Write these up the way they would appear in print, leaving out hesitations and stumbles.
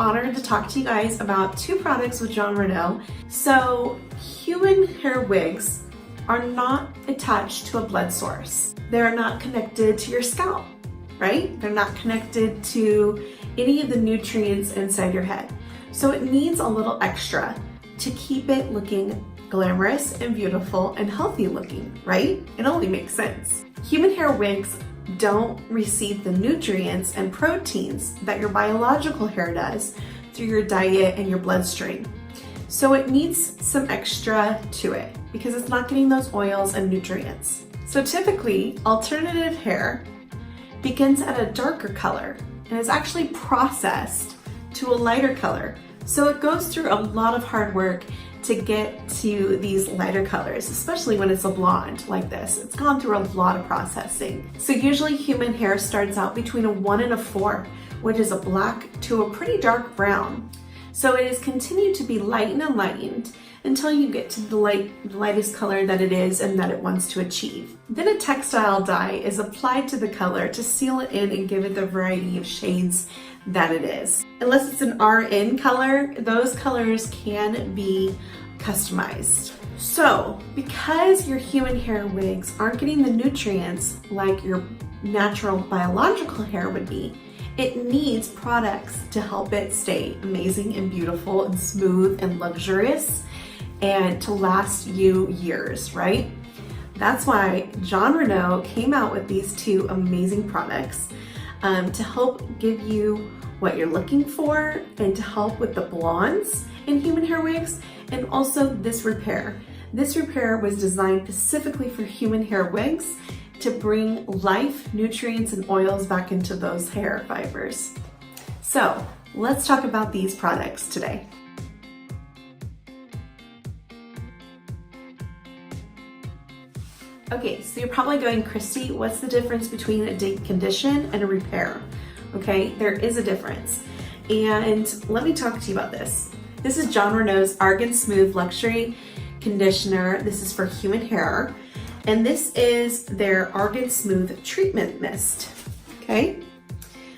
honored to talk to you guys about two products with Jon Renau. So human hair wigs are not attached to a blood source. They're not connected to your scalp, right? They're not connected to any of the nutrients inside your head. So it needs a little extra to keep it looking glamorous and beautiful and healthy looking, right? It only makes sense. Human hair wigs don't receive the nutrients and proteins that your biological hair does through your diet and your bloodstream. So it needs some extra to it because it's not getting those oils and nutrients. So typically, alternative hair begins at a darker color and is actually processed to a lighter color. So it goes through a lot of hard work to get to these lighter colors, especially when it's a blonde like this. It's gone through a lot of processing. So usually human hair starts out between a 1 and a 4, which is a black to a pretty dark brown. So it is continued to be lightened and lightened until you get to the lightest color that it is and that it wants to achieve. Then a textile dye is applied to the color to seal it in and give it the variety of shades that it is. Unless it's an RN color, those colors can be customized. So because your human hair wigs aren't getting the nutrients like your natural biological hair would be, it needs products to help it stay amazing and beautiful and smooth and luxurious and to last you years, right? That's why Jon Renau came out with these two amazing products to help give you what you're looking for and to help with the blondes in human hair wigs, and also this repair. This repair was designed specifically for human hair wigs to bring life, nutrients, and oils back into those hair fibers. So let's talk about these products today. Okay, so you're probably going, Christy, what's the difference between a deep condition and a repair? Okay, there is a difference. And let me talk to you about this. This is Jon Renau's Argan Smooth Luxury Conditioner. This is for human hair. And this is their Argan Smooth Treatment Mist, okay?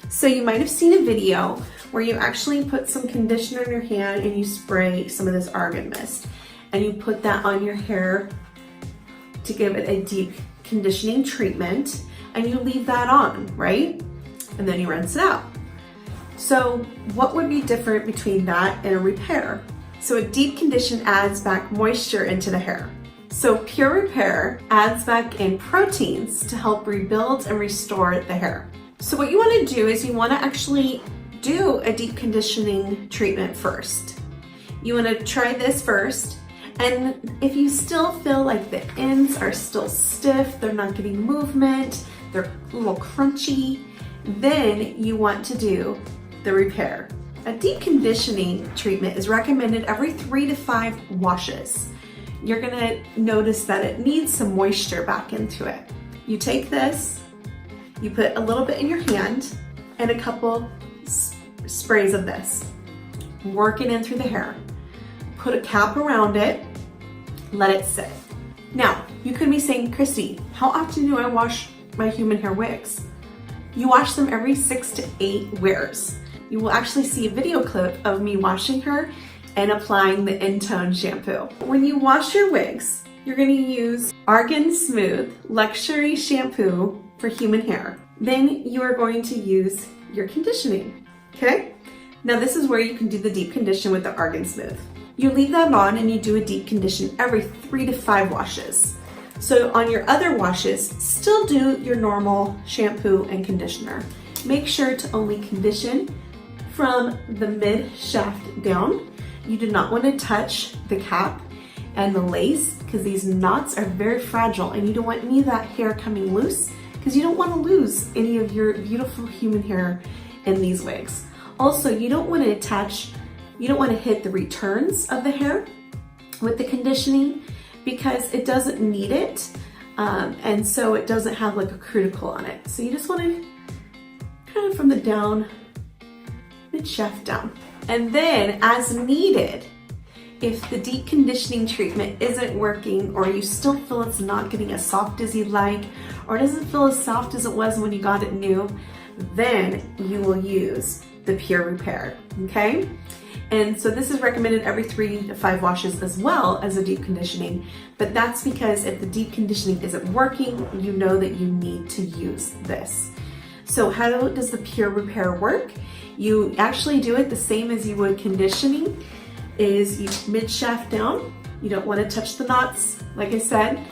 So you might have seen a video where you actually put some conditioner in your hand and you spray some of this Argan Mist. And you put that on your hair to give it a deep conditioning treatment, and you leave that on, right? And then you rinse it out. So what would be different between that and a repair? So a deep condition adds back moisture into the hair. So pure repair adds back in proteins to help rebuild and restore the hair. So what you want to do is you want to actually do a deep conditioning treatment first. You want to try this first. And if you still feel like the ends are still stiff, they're not getting movement, they're a little crunchy, then you want to do the repair. A deep conditioning treatment is recommended every 3 to 5 washes. You're gonna notice that it needs some moisture back into it. You take this, you put a little bit in your hand and a couple sprays of this. Work it in through the hair. Put a cap around it, let it sit. Now, you could be saying, Christy, how often do I wash my human hair wigs? You wash them every 6 to 8 wears. You will actually see a video clip of me washing her and applying the Tone shampoo. When you wash your wigs, you're gonna use Argan Smooth Luxury Shampoo for human hair. Then you are going to use your conditioning, okay? Now this is where you can do the deep condition with the Argan Smooth. You leave that on and you do a deep condition every 3 to 5 washes. So on your other washes, still do your normal shampoo and conditioner. Make sure to only condition from the mid shaft down. You do not want to touch the cap and the lace because these knots are very fragile and you don't want any of that hair coming loose because you don't want to lose any of your beautiful human hair in these wigs. Also, you don't want to hit the returns of the hair with the conditioning because it doesn't need it, and so it doesn't have like a cuticle on it. So you just want to kind of from the down, mid shaft down. And then as needed, if the deep conditioning treatment isn't working or you still feel it's not getting as soft as you'd like, or it doesn't feel as soft as it was when you got it new, then you will use the Pure Repair, okay? And so this is recommended every 3 to 5 washes as well as a deep conditioning, but that's because if the deep conditioning isn't working, you know that you need to use this. So how does the Pure Repair work? You actually do it the same as you would conditioning, is you mid-shaft down. You don't want to touch the knots, like I said.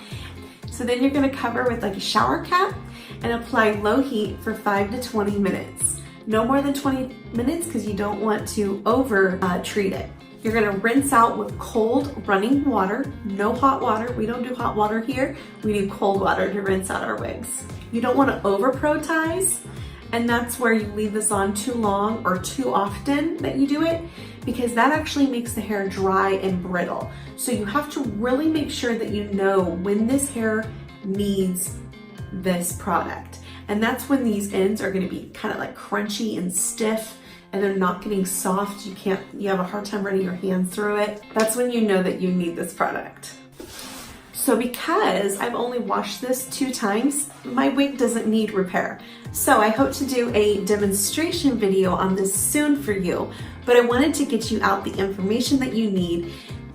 So then you're going to cover with like a shower cap and apply low heat for 5 to 20 minutes. No more than 20 minutes because you don't want to over treat it. You're going to rinse out with cold running water, no hot water. We don't do hot water here. We do cold water to rinse out our wigs. You don't want to over pro-tize, and that's where you leave this on too long or too often that you do it, because that actually makes the hair dry and brittle. So you have to really make sure that you know when this hair needs this product. And that's when these ends are going to be kind of like crunchy and stiff, and they're not getting soft. You have a hard time running your hands through it. That's when you know that you need this product. So because I've only washed this 2 times, my wig doesn't need repair. So I hope to do a demonstration video on this soon for you, but I wanted to get you out the information that you need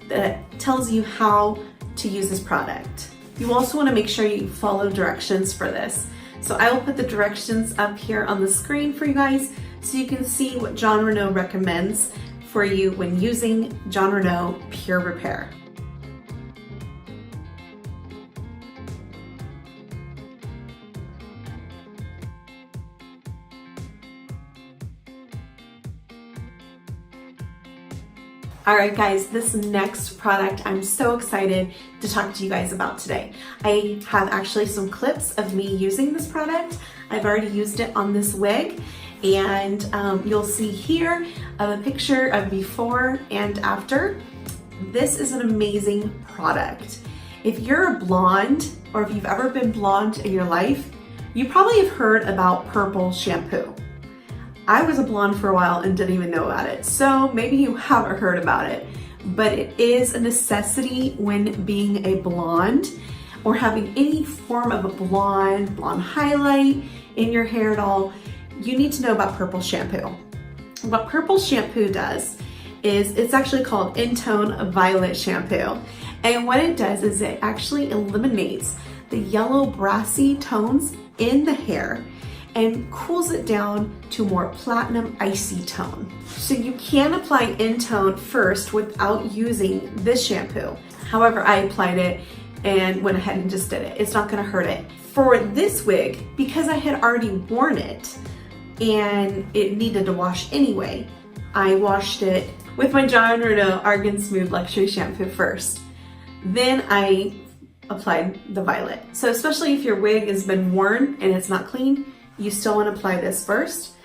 that tells you how to use this product. You also want to make sure you follow directions for this. So I will put the directions up here on the screen for you guys so you can see what Jon Renau recommends for you when using Jon Renau Pure Repair. All right, guys, this next product I'm so excited to talk to you guys about today. I have actually some clips of me using this product. I've already used it on this wig, and you'll see here a picture of before and after. This is an amazing product. If you're a blonde, or if you've ever been blonde in your life, you probably have heard about purple shampoo. I was a blonde for a while and didn't even know about it, so maybe you haven't heard about it, but it is a necessity when being a blonde or having any form of a blonde highlight in your hair at all. You need to know about purple shampoo. What purple shampoo does is, it's actually called Tone Violet Shampoo, and what it does is it actually eliminates the yellow brassy tones in the hair and cools it down to more platinum icy tone. So you can apply Tone first without using this shampoo. However, I applied it and went ahead and just did it. It's not gonna hurt it. For this wig, because I had already worn it and it needed to wash anyway, I washed it with my Jon Renau Argan Smooth Luxury Shampoo first. Then I applied the violet. So especially if your wig has been worn and it's not clean, you still want to apply this first.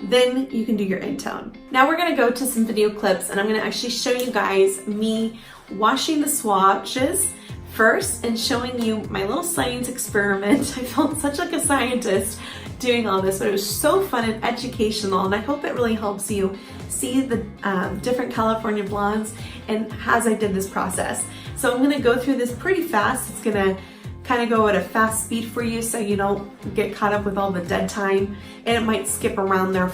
Then you can do your Tone. Now we're gonna go to some video clips, and I'm gonna actually show you guys me washing the swatches first and showing you my little science experiment. I felt such like a scientist doing all this, but it was so fun and educational, and I hope it really helps you see the different California blondes and as I did this process. So I'm gonna go through this pretty fast. It's gonna kind of go at a fast speed for you so you don't get caught up with all the dead time, and it might skip around there.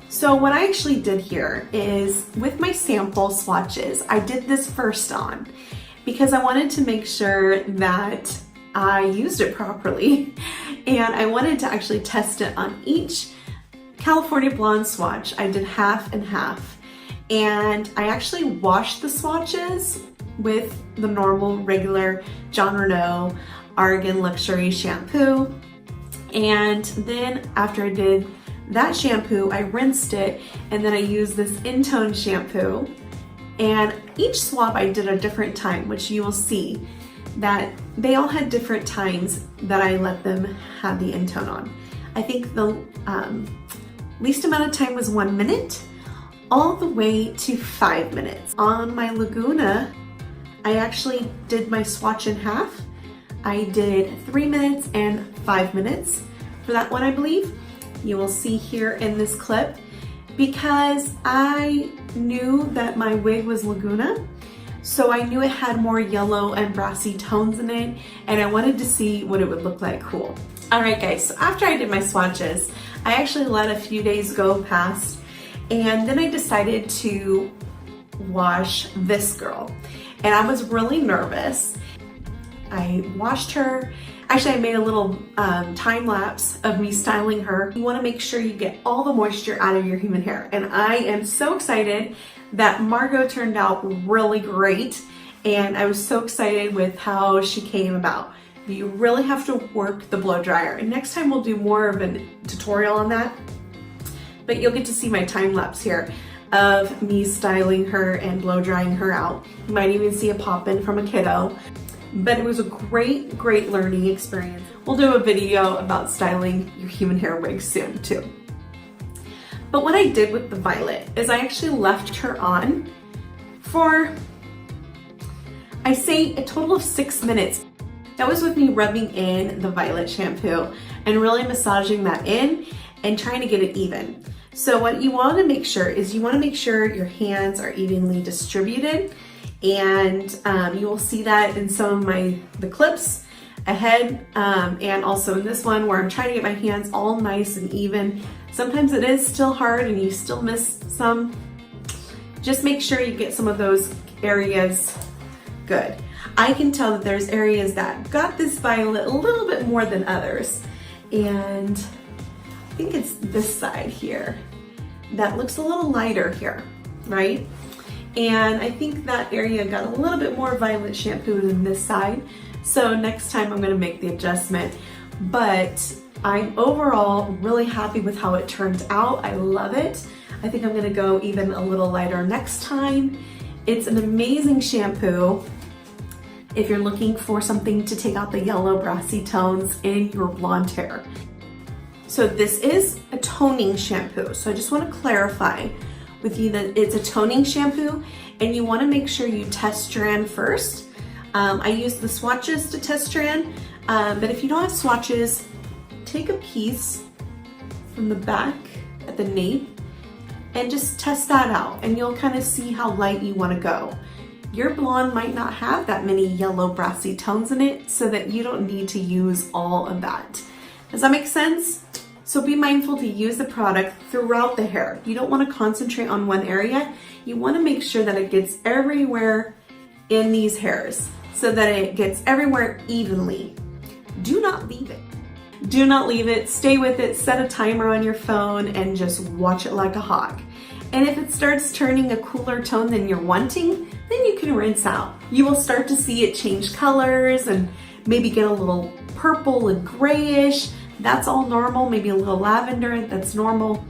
So what I actually did here is, with my sample swatches, I did this first on because I wanted to make sure that I used it properly, and I wanted to actually test it on each California Blonde swatch. I did half and half. And I actually washed the swatches with the normal, regular Jon Renau Argan Luxury Shampoo. And then after I did that shampoo, I rinsed it, and then I used this Tone shampoo. And each swab I did a different time, which you will see that they all had different times that I let them have the Tone on. I think the least amount of time was 1 minute, all the way to 5 minutes. On my Laguna, I actually did my swatch in half. I did 3 minutes and 5 minutes for that one, I believe. You will see here in this clip, because I knew that my wig was Laguna, so I knew it had more yellow and brassy tones in it, and I wanted to see what it would look like cool. All right guys, so after I did my swatches, I actually let a few days go past, and then I decided to wash this girl. And I was really nervous. I washed her. Actually, I made a little time lapse of me styling her. You wanna make sure you get all the moisture out of your human hair. And I am so excited that Margot turned out really great. And I was so excited with how she came about. You really have to work the blow dryer. And next time we'll do more of a tutorial on that. But you'll get to see my time lapse here of me styling her and blow drying her out. You might even see a pop-in from a kiddo. But it was a great, great learning experience. We'll do a video about styling your human hair wigs soon too. But what I did with the Violet is I actually left her on for, I say, a total of 6 minutes. That was with me rubbing in the Violet shampoo and really massaging that in and trying to get it even. So what you want to make sure is you want to make sure your hands are evenly distributed, and you will see that in some of the clips ahead, and also in this one where I'm trying to get my hands all nice and even. Sometimes it is still hard and you still miss some. Just make sure you get some of those areas good. I can tell that there's areas that got this Violet a little bit more than others, and I think it's this side here that looks a little lighter here, right? And I think that area got a little bit more Violet shampoo than this side. So next time I'm gonna make the adjustment. But I'm overall really happy with how it turned out. I love it. I think I'm gonna go even a little lighter next time. It's an amazing shampoo if you're looking for something to take out the yellow brassy tones in your blonde hair. So this is a toning shampoo. So I just wanna clarify with you that it's a toning shampoo, and you wanna make sure you test strand first. I use the Swatches to test strand, but if you don't have Swatches, take a piece from the back at the nape and just test that out, and you'll kind of see how light you wanna go. Your blonde might not have that many yellow brassy tones in it, so that you don't need to use all of that. Does that make sense? So be mindful to use the product throughout the hair. You don't want to concentrate on one area. You want to make sure that it gets everywhere in these hairs so that it gets everywhere evenly. Do not leave it. Do not leave it. Stay with it. Set a timer on your phone and just watch it like a hawk. And if it starts turning a cooler tone than you're wanting, then you can rinse out. You will start to see it change colors and maybe get a little purple and grayish. That's all normal. Maybe a little lavender, that's normal.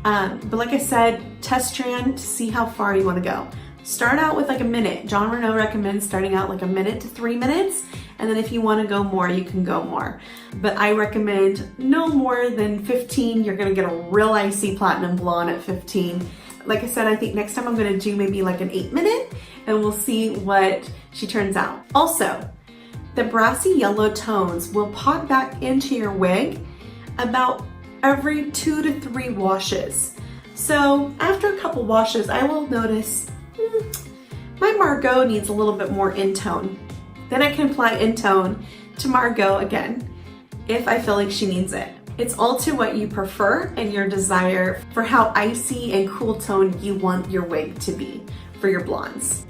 But like I said, test strand to see how far you want to go. Start out with like a minute. Jon Renau recommends starting out like a minute to 3 minutes. And then if you want to go more, you can go more. But I recommend no more than 15. You're going to get a real icy platinum blonde at 15. Like I said, I think next time I'm going to do maybe like an 8-minute, and we'll see what she turns out. Also, the brassy yellow tones will pop back into your wig about every 2 to 3 washes. So after a couple washes, I will notice my Margot needs a little bit more in-tone. Then I can apply in-tone to Margot again if I feel like she needs it. It's all to what you prefer and your desire for how icy and cool toned you want your wig to be for your blondes.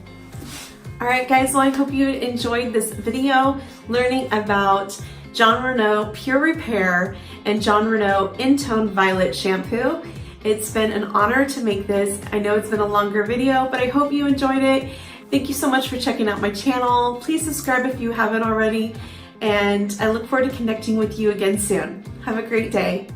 All right guys, well I hope you enjoyed this video learning about Jon Renau Pure Repair and Jon Renau In-Tone Violet Shampoo. It's been an honor to make this. I know it's been a longer video, but I hope you enjoyed it. Thank you so much for checking out my channel. Please subscribe if you haven't already, and I look forward to connecting with you again soon. Have a great day.